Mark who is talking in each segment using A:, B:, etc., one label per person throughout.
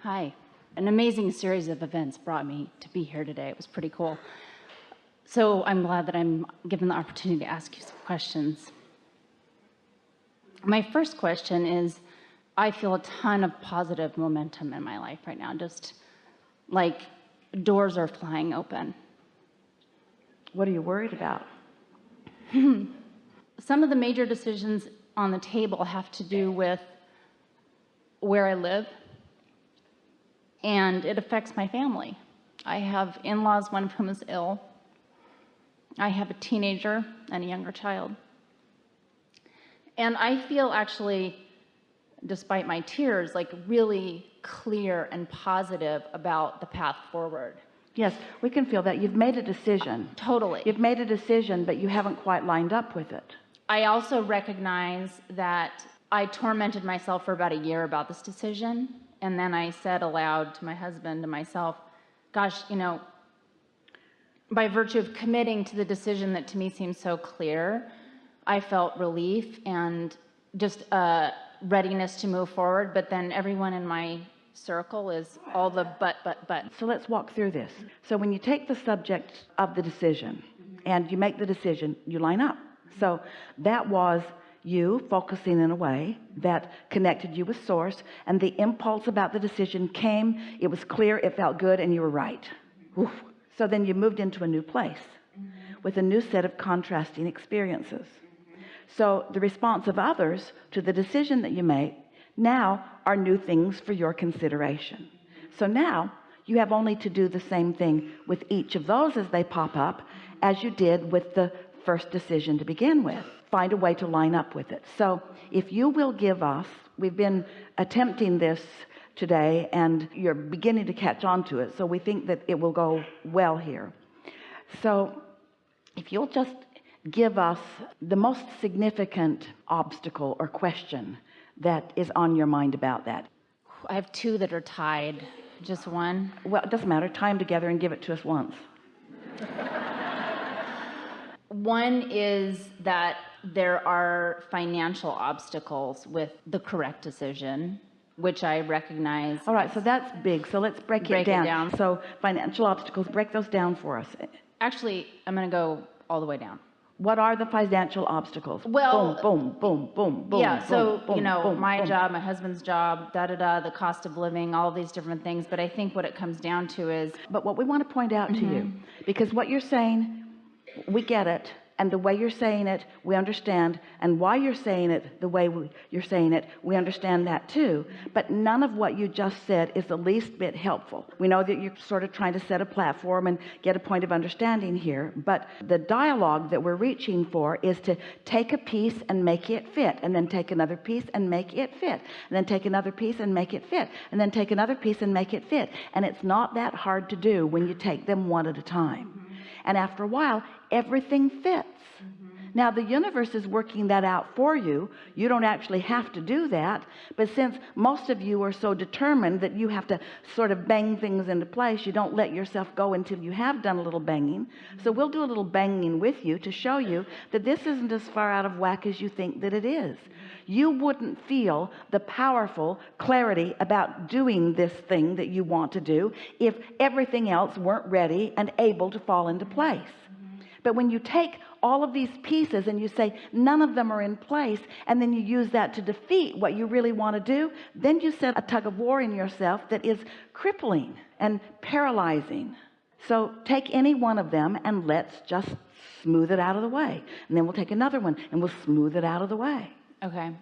A: Hi. An amazing series of events brought me to be here today. It was pretty cool. So I'm glad that I'm given the opportunity to ask you some questions. My first question is, I feel a ton of positive momentum in my life right now, just like doors are flying open.
B: What are you worried about?
A: Some of the major decisions on the table have to do with where I live, and it affects my family. I have in-laws, one of whom is ill. I have a teenager and a younger child. And I feel actually, despite my tears, like really clear and positive about the path forward.
B: Yes, we can feel that. You've made a decision.
A: Totally.
B: You've made a decision, but you haven't quite lined up with it.
A: I also recognize that I tormented myself for about a year about this decision. And then I said aloud to my husband and myself, gosh, by virtue of committing to the decision that to me seems so clear, I felt relief and just a readiness to move forward. But then everyone in my circle is all the but.
B: So let's walk through this. So when you take the subject of the decision and you make the decision, you line up. So that was you focusing in a way that connected you with source, and the impulse about the decision came, it was clear, it felt good, and you were right. Oof. So then you moved into a new place with a new set of contrasting experiences. So the response of others to the decision that you make now are new things for your consideration. So now you have only to do the same thing with each of those as they pop up as you did with the first decision to begin with. Find a way to line up with it. So if you will give us, we've been attempting this today and you're beginning to catch on to it, so we think that it will go well here. So if you'll just give us the most significant obstacle or question that is on your mind about that.
A: I have two that are tied. Just one?
B: Well, it doesn't matter. Tie them together and give it to us once.
A: One is that there are financial obstacles with the correct decision, which I recognize.
B: All right, so that's big. So let's break it down. So financial obstacles, break those down for us.
A: Actually, I'm going to go all the way down.
B: What are the financial obstacles?
A: Well,
B: boom, boom, boom, boom.
A: Yeah, so,
B: boom, boom,
A: my
B: boom.
A: job, my husband's job, the cost of living, all of these different things. But I think what it comes down to is...
B: But what we want to point out to you, because what you're saying, we get it. And the way you're saying it, we understand. And why you're saying it the way you're saying it, we understand that too. But none of what you just said is the least bit helpful. We know that you're sort of trying to set a platform and get a point of understanding here. But the dialogue that we're reaching for is to take a piece and make it fit. And then take another piece and make it fit. And then take another piece and make it fit. And then take another piece and make it fit. And it's not that hard to do when you take them one at a time. And after a while, everything fits. Now the universe is working that out for you. You don't actually have to do that. But since most of you are so determined that you have to sort of bang things into place, you don't let yourself go until you have done a little banging. So we'll do a little banging with you to show you that this isn't as far out of whack as you think that it is. You wouldn't feel the powerful clarity about doing this thing that you want to do if everything else weren't ready and able to fall into place. But when you take all of these pieces and you say none of them are in place, and then you use that to defeat what you really want to do, then you set a tug of war in yourself that is crippling and paralyzing. So take any one of them and let's just smooth it out of the way. And then we'll take another one and we'll smooth it out of the way.
A: Okay.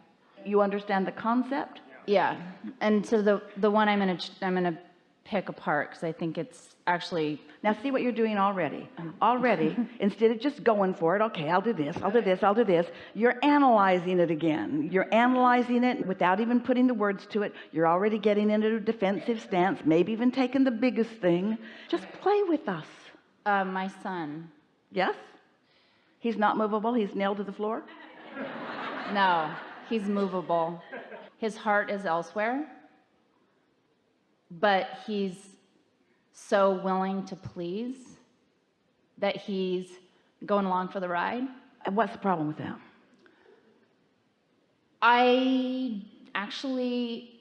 B: You understand the concept?
A: Yeah. And so the one I'm gonna pick apart, because I think it's actually...
B: Now see what you're doing already. Instead of just going for it, okay, I'll do this, you're analyzing it again. You're analyzing it without even putting the words to it. You're already getting into a defensive stance, maybe even taking the biggest thing. Just play with us.
A: My son.
B: Yes? He's not movable? He's nailed to the floor?
A: No, he's movable. His heart is elsewhere, but he's so willing to please that he's going along for the ride.
B: And what's the problem with that?
A: I actually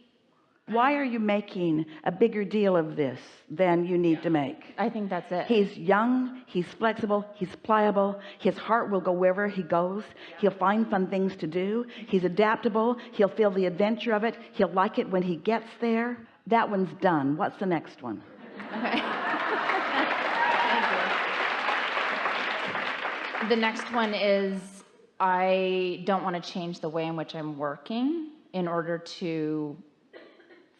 B: Why are you making a bigger deal of this than you need to make?
A: I think that's it.
B: He's young, he's flexible, he's pliable, his heart will go wherever he goes. He'll find fun things to do. He's adaptable. He'll feel the adventure of it. He'll like it when he gets there. That one's done. What's the next one?
A: Okay. Thank you. The next one is I don't want to change the way in which I'm working in order to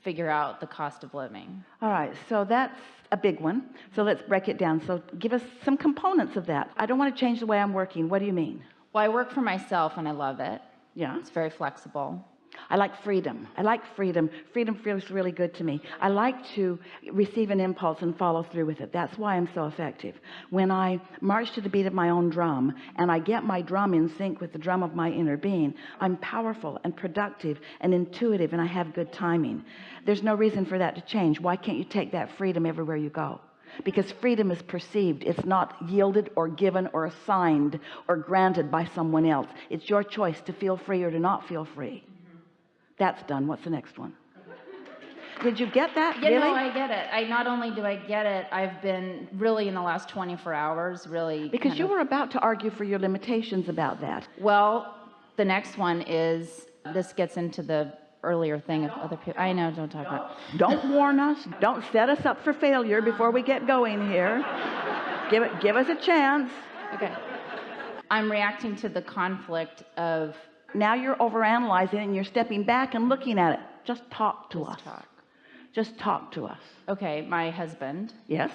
A: figure out the cost of living.
B: All right, so that's a big one. So let's break it down. So give us some components of that. I don't want to change the way I'm working. What do you mean?
A: Well, I work for myself and I love it.
B: Yeah.
A: It's very flexible.
B: I like freedom. I like freedom. Freedom feels really good to me. I like to receive an impulse and follow through with it. That's why I'm so effective. When I march to the beat of my own drum and I get my drum in sync with the drum of my inner being, I'm powerful and productive and intuitive, and I have good timing. There's no reason for that to change. Why can't you take that freedom everywhere you go? Because freedom is perceived. It's not yielded or given or assigned or granted by someone else. It's your choice to feel free or to not feel free. That's done. What's the next one? Did you get that?
A: Yeah,
B: really?
A: no, I get it. Not only do I get it, I've been really in the last 24 hours really
B: Because you were about to argue for your limitations about that.
A: Well, the next one is, this gets into the earlier thing of other people. I know, don't talk about it.
B: Don't warn us. Don't set us up for failure before we get going here. Give us a chance.
A: Okay. I'm reacting to the conflict of...
B: Now you're overanalyzing and you're stepping back and looking at it. Just talk to us. Just talk to us.
A: Okay, my husband.
B: Yes?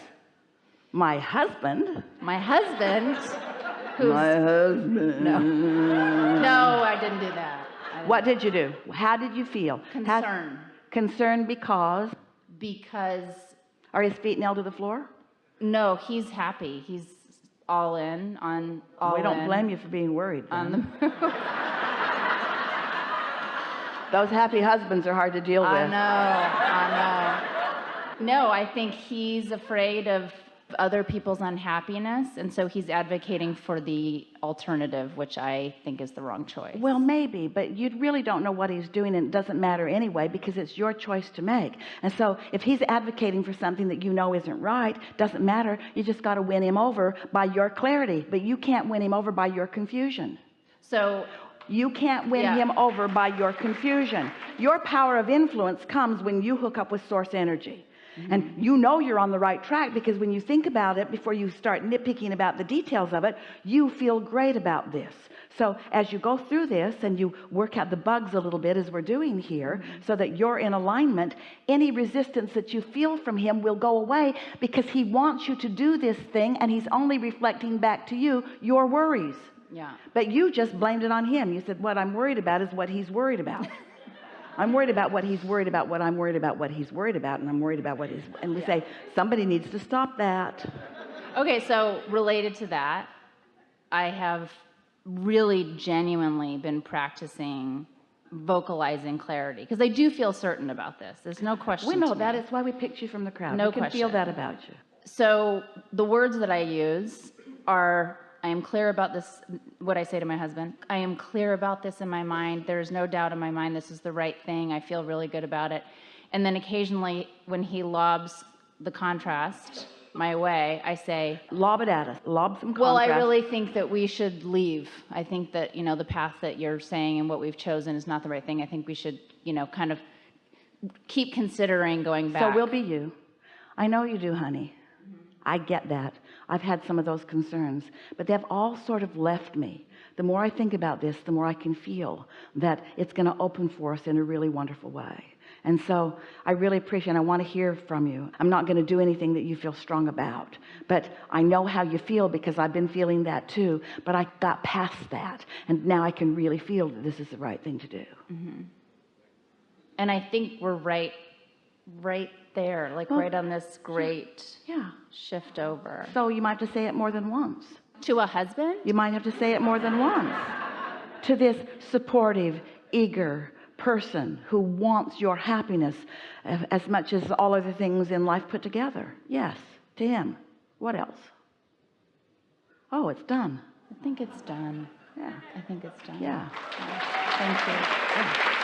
B: My husband?
A: My husband, who's...
B: My husband.
A: No, I didn't do that.
B: What did you do? How did you feel?
A: Concern.
B: Concern because?
A: Because...
B: Are his feet nailed to the floor?
A: No, he's happy. He's all in on all in.
B: We don't blame you for being worried.
A: On the move.
B: Those happy husbands are hard to deal with.
A: I know. No, I think he's afraid of other people's unhappiness, and so he's advocating for the alternative, which I think is the wrong choice.
B: Well, maybe, but you really don't know what he's doing, and it doesn't matter anyway because it's your choice to make. And so if he's advocating for something that you know isn't right, doesn't matter. You just got to win him over by your clarity, but you can't win him over by your confusion.
A: So
B: you can't win him over by your confusion. Your power of influence comes when you hook up with source energy. And you know you're on the right track because when you think about it before you start nitpicking about the details of it, you feel great about this. So as you go through this and you work out the bugs a little bit as we're doing here so that you're in alignment, any resistance that you feel from him will go away because he wants you to do this thing and he's only reflecting back to you your worries.
A: Yeah.
B: But you just blamed it on him. You said, what I'm worried about is what he's worried about. I'm worried about what he's worried about, what I'm worried about, what he's worried about, and I'm worried about what he's... And we say, somebody needs to stop that.
A: Okay, so related to that, I have really genuinely been practicing vocalizing clarity because I do feel certain about this. There's no question.
B: We know that. It's why we picked you from the crowd.
A: No
B: we can
A: question.
B: feel that about you.
A: So the words that I use are... I am clear about this, what I say to my husband. I am clear about this in my mind. There is no doubt in my mind this is the right thing. I feel really good about it. And then occasionally when he lobs the contrast my way, I say... Lob it at us. Lob some contrast. Well, I really think that we should leave. I think that, you know, the path that you're saying and what we've chosen is not the right thing. I think we should, you know, kind of keep considering going back. So we'll be you. I know you do, honey. I get that. I've had some of those concerns, but they've all sort of left me. The more I think about this, the more I can feel that it's going to open for us in a really wonderful way. And so I really appreciate and I want to hear from you. I'm not going to do anything that you feel strong about, but I know how you feel because I've been feeling that too, but I got past that. And now I can really feel that this is the right thing to do. Mm-hmm. And I think we're right there, like right on this great shift over. So you might have to say it more than once. To a husband? You might have to say it more than once. To this supportive, eager person who wants your happiness as much as all other things in life put together. Yes, to him. What else? Oh, it's done. I think it's done. Yeah. I think it's done. Yeah. Thank you. Yeah.